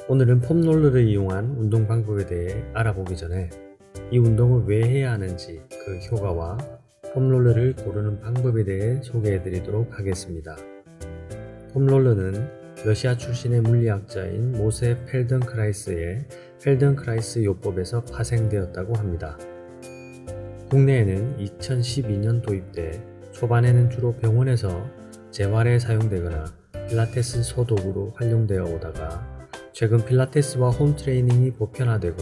오늘은 폼롤러를 이용한 운동 방법에 대해 알아보기 전에 이 운동을 왜 해야 하는지 그 효과와 폼롤러를 고르는 방법에 대해 소개해 드리도록 하겠습니다. 폼롤러는 러시아 출신의 물리학자인 모세 펠던크라이스의 펠던크라이스 요법에서 파생되었다고 합니다. 국내에는 2012년 도입돼 초반에는 주로 병원에서 재활에 사용되거나 필라테스 소독으로 활용되어 오다가 최근 필라테스와 홈트레이닝이 보편화되고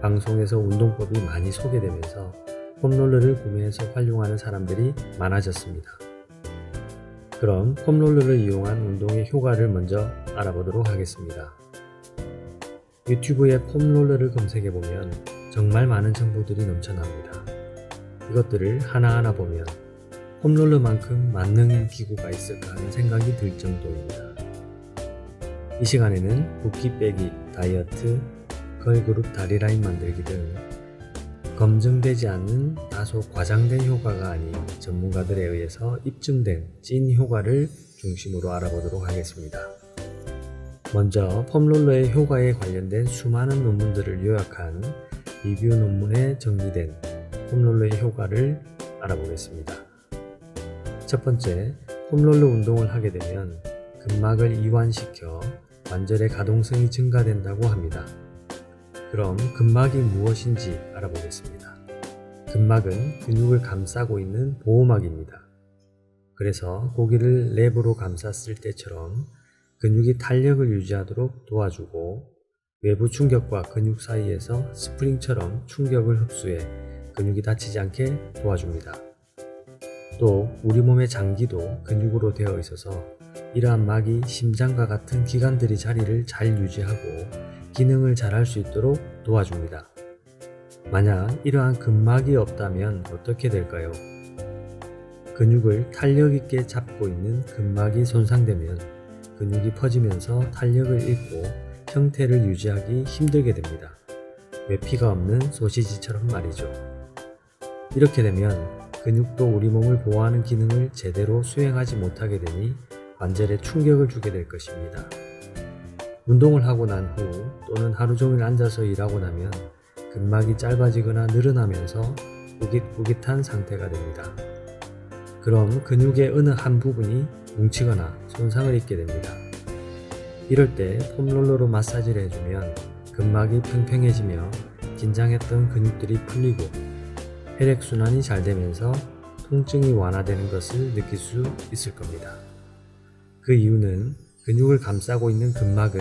방송에서 운동법이 많이 소개되면서 폼롤러를 구매해서 활용하는 사람들이 많아졌습니다. 그럼 폼롤러를 이용한 운동의 효과를 먼저 알아보도록 하겠습니다. 유튜브에 폼롤러를 검색해보면 정말 많은 정보들이 넘쳐납니다. 이것들을 하나하나 보면 폼롤러만큼 만능인 기구가 있을까 하는 생각이 들 정도입니다. 이 시간에는 붓기 빼기, 다이어트, 걸그룹 다리 라인 만들기 등 검증되지 않는 다소 과장된 효과가 아닌 전문가들에 의해서 입증된 찐 효과를 중심으로 알아보도록 하겠습니다. 먼저 폼롤러의 효과에 관련된 수많은 논문들을 요약한 리뷰 논문에 정리된 폼롤러의 효과를 알아보겠습니다. 첫 번째, 폼롤러 운동을 하게 되면 근막을 이완시켜 관절의 가동성이 증가된다고 합니다. 그럼 근막이 무엇인지 알아보겠습니다. 근막은 근육을 감싸고 있는 보호막입니다. 그래서 고기를 랩으로 감쌌을 때처럼 근육이 탄력을 유지하도록 도와주고 외부 충격과 근육 사이에서 스프링처럼 충격을 흡수해 근육이 다치지 않게 도와줍니다. 또 우리 몸의 장기도 근육으로 되어 있어서 이러한 막이 심장과 같은 기관들이 자리를 잘 유지하고 기능을 잘 할 수 있도록 도와줍니다. 만약 이러한 근막이 없다면 어떻게 될까요? 근육을 탄력 있게 잡고 있는 근막이 손상되면 근육이 퍼지면서 탄력을 잃고 형태를 유지하기 힘들게 됩니다. 외피가 없는 소시지처럼 말이죠. 이렇게 되면 근육도 우리 몸을 보호하는 기능을 제대로 수행하지 못하게 되니 관절에 충격을 주게 될 것입니다. 운동을 하고 난 후 또는 하루 종일 앉아서 일하고 나면 근막이 짧아지거나 늘어나면서 꾸깃꾸깃한 상태가 됩니다. 그럼 근육의 어느 한 부분이 뭉치거나 손상을 입게 됩니다. 이럴 때 폼롤러로 마사지를 해주면 근막이 평평해지며 긴장했던 근육들이 풀리고 혈액순환이 잘 되면서 통증이 완화되는 것을 느낄 수 있을 겁니다. 그 이유는 근육을 감싸고 있는 근막은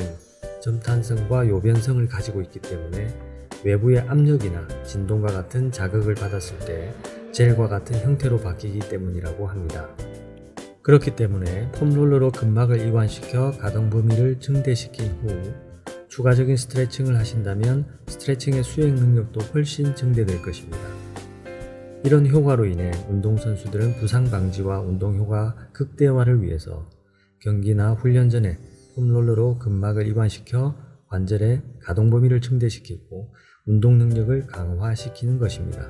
점탄성과 요변성을 가지고 있기 때문에 외부의 압력이나 진동과 같은 자극을 받았을 때 젤과 같은 형태로 바뀌기 때문이라고 합니다. 그렇기 때문에 폼롤러로 근막을 이완시켜 가동 범위를 증대시킨 후 추가적인 스트레칭을 하신다면 스트레칭의 수행 능력도 훨씬 증대될 것입니다. 이런 효과로 인해 운동선수들은 부상 방지와 운동 효과 극대화를 위해서 경기나 훈련 전에 폼롤러로 근막을 이완시켜 관절의 가동 범위를 증대시키고 운동 능력을 강화시키는 것입니다.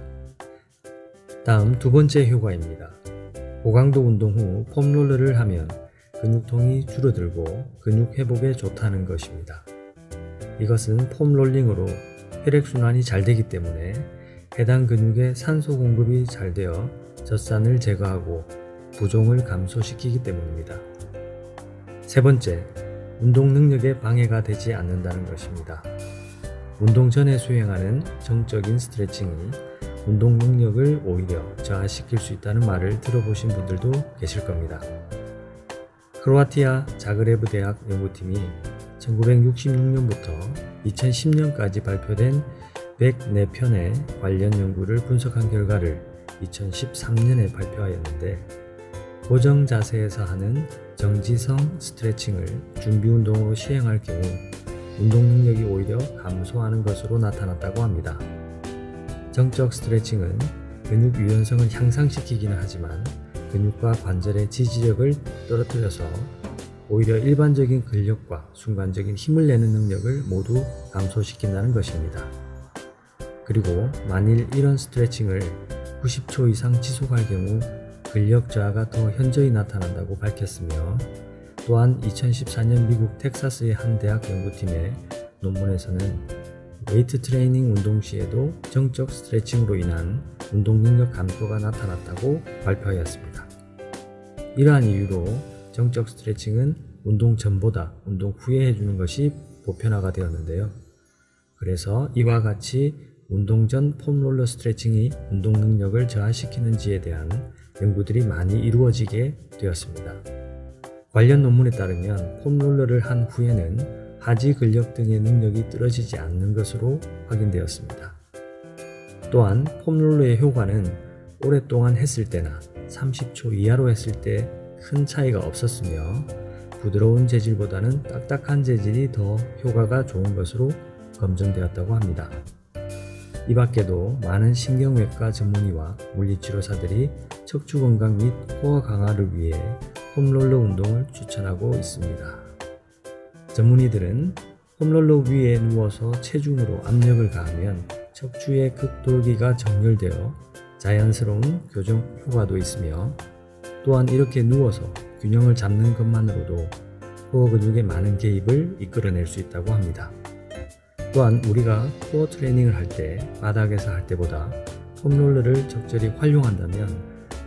다음 두 번째 효과입니다. 고강도 운동 후 폼롤러를 하면 근육통이 줄어들고 근육 회복에 좋다는 것입니다. 이것은 폼롤링으로 혈액순환이 잘 되기 때문에 해당 근육에 산소 공급이 잘 되어 젖산을 제거하고 부종을 감소시키기 때문입니다. 세 번째, 운동 능력에 방해가 되지 않는다는 것입니다. 운동 전에 수행하는 정적인 스트레칭이 운동 능력을 오히려 저하시킬 수 있다는 말을 들어보신 분들도 계실 겁니다. 크로아티아 자그레브 대학 연구팀이 1966년부터 2010년까지 발표된 104편의 관련 연구를 분석한 결과를 2013년에 발표하였는데 고정 자세에서 하는 정지성 스트레칭을 준비 운동으로 시행할 경우 운동 능력이 오히려 감소하는 것으로 나타났다고 합니다. 정적 스트레칭은 근육 유연성을 향상시키기는 하지만 근육과 관절의 지지력을 떨어뜨려서 오히려 일반적인 근력과 순간적인 힘을 내는 능력을 모두 감소시킨다는 것입니다. 그리고 만일 이런 스트레칭을 90초 이상 지속할 경우 근력 저하가 더 현저히 나타난다고 밝혔으며 또한 2014년 미국 텍사스의 한 대학 연구팀에 논문에서는 웨이트 트레이닝 운동 시에도 정적 스트레칭으로 인한 운동 능력 감소가 나타났다고 발표하였습니다. 이러한 이유로 정적 스트레칭은 운동 전보다 운동 후에 해주는 것이 보편화가 되었는데요. 그래서 이와 같이 운동 전 폼롤러 스트레칭이 운동 능력을 저하시키는지에 대한 연구들이 많이 이루어지게 되었습니다. 관련 논문에 따르면 폼롤러를 한 후에는 하지 근력 등의 능력이 떨어지지 않는 것으로 확인되었습니다. 또한 폼롤러의 효과는 오랫동안 했을 때나 30초 이하로 했을 때 큰 차이가 없었으며 부드러운 재질보다는 딱딱한 재질이 더 효과가 좋은 것으로 검증되었다고 합니다. 이 밖에도 많은 신경외과 전문의와 물리치료사들이 척추 건강 및 코어 강화를 위해 폼롤러 운동을 추천하고 있습니다. 전문의들은 폼롤러 위에 누워서 체중으로 압력을 가하면 척추의 극돌기가 정렬되어 자연스러운 교정 효과도 있으며 또한 이렇게 누워서 균형을 잡는 것만으로도 코어 근육의 많은 개입을 이끌어낼 수 있다고 합니다. 또한 우리가 코어 트레이닝을 할 때 바닥에서 할 때보다 폼롤러를 적절히 활용한다면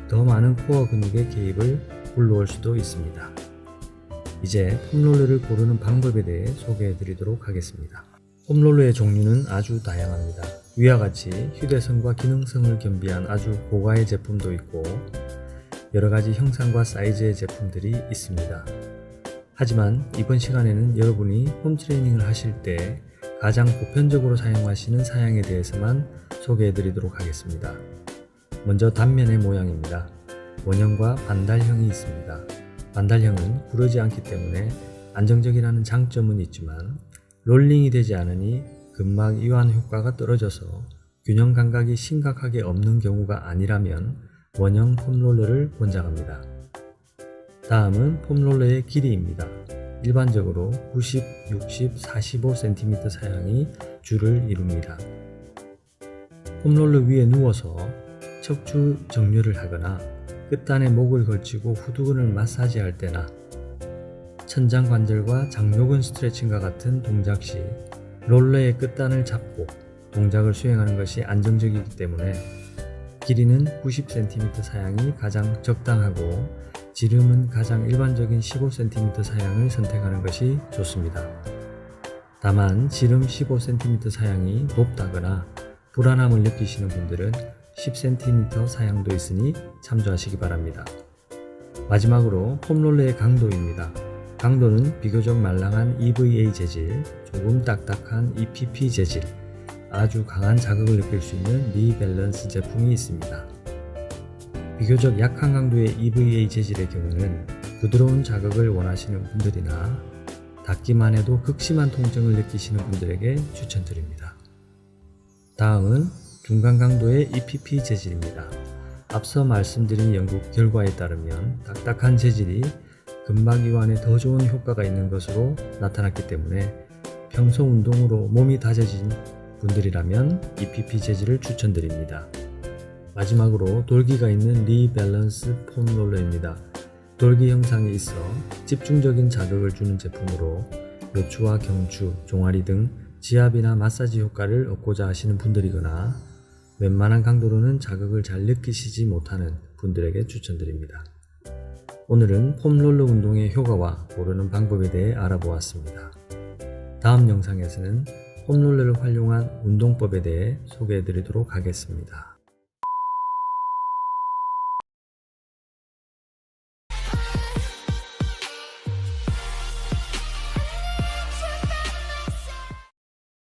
더 많은 코어 근육의 개입을 불러올 수도 있습니다. 이제 폼롤러를 고르는 방법에 대해 소개해 드리도록 하겠습니다. 폼롤러의 종류는 아주 다양합니다. 위와 같이 휴대성과 기능성을 겸비한 아주 고가의 제품도 있고 여러가지 형상과 사이즈의 제품들이 있습니다. 하지만 이번 시간에는 여러분이 홈트레이닝을 하실 때 가장 보편적으로 사용하시는 사양에 대해서만 소개해 드리도록 하겠습니다. 먼저 단면의 모양입니다. 원형과 반달형이 있습니다. 반달형은 구르지 않기 때문에 안정적이라는 장점은 있지만 롤링이 되지 않으니 근막 이완 효과가 떨어져서 균형 감각이 심각하게 없는 경우가 아니라면 원형 폼롤러를 권장합니다. 다음은 폼롤러의 길이입니다. 일반적으로 90, 60, 45cm 사양이 주를 이룹니다. 폼롤러 위에 누워서 척추 정렬을 하거나 끝단에 목을 걸치고 후두근을 마사지할 때나 천장관절과 장요근 스트레칭과 같은 동작 시 롤러의 끝단을 잡고 동작을 수행하는 것이 안정적이기 때문에 길이는 90cm 사양이 가장 적당하고 지름은 가장 일반적인 15cm 사양을 선택하는 것이 좋습니다. 다만 지름 15cm 사양이 높다거나 불안함을 느끼시는 분들은 10cm 사양도 있으니 참조하시기 바랍니다. 마지막으로 폼롤러의 강도입니다. 강도는 비교적 말랑한 EVA 재질, 조금 딱딱한 EPP 재질, 아주 강한 자극을 느낄 수 있는 리밸런스 제품이 있습니다. 비교적 약한 강도의 EVA 재질의 경우는 부드러운 자극을 원하시는 분들이나 닿기만 해도 극심한 통증을 느끼시는 분들에게 추천드립니다. 다음은 중간 강도의 EPP 재질입니다. 앞서 말씀드린 연구 결과에 따르면 딱딱한 재질이 근막 이완에 더 좋은 효과가 있는 것으로 나타났기 때문에 평소 운동으로 몸이 다져진 분들이라면 EPP 재질을 추천드립니다. 마지막으로 돌기가 있는 리밸런스 폼롤러입니다. 돌기 형상이 있어 집중적인 자극을 주는 제품으로 요추와 경추, 종아리 등 지압이나 마사지 효과를 얻고자 하시는 분들이거나 웬만한 강도로는 자극을 잘 느끼시지 못하는 분들에게 추천드립니다. 오늘은 폼롤러 운동의 효과와 고르는 방법에 대해 알아보았습니다. 다음 영상에서는 폼롤러를 활용한 운동법에 대해 소개해 드리도록 하겠습니다.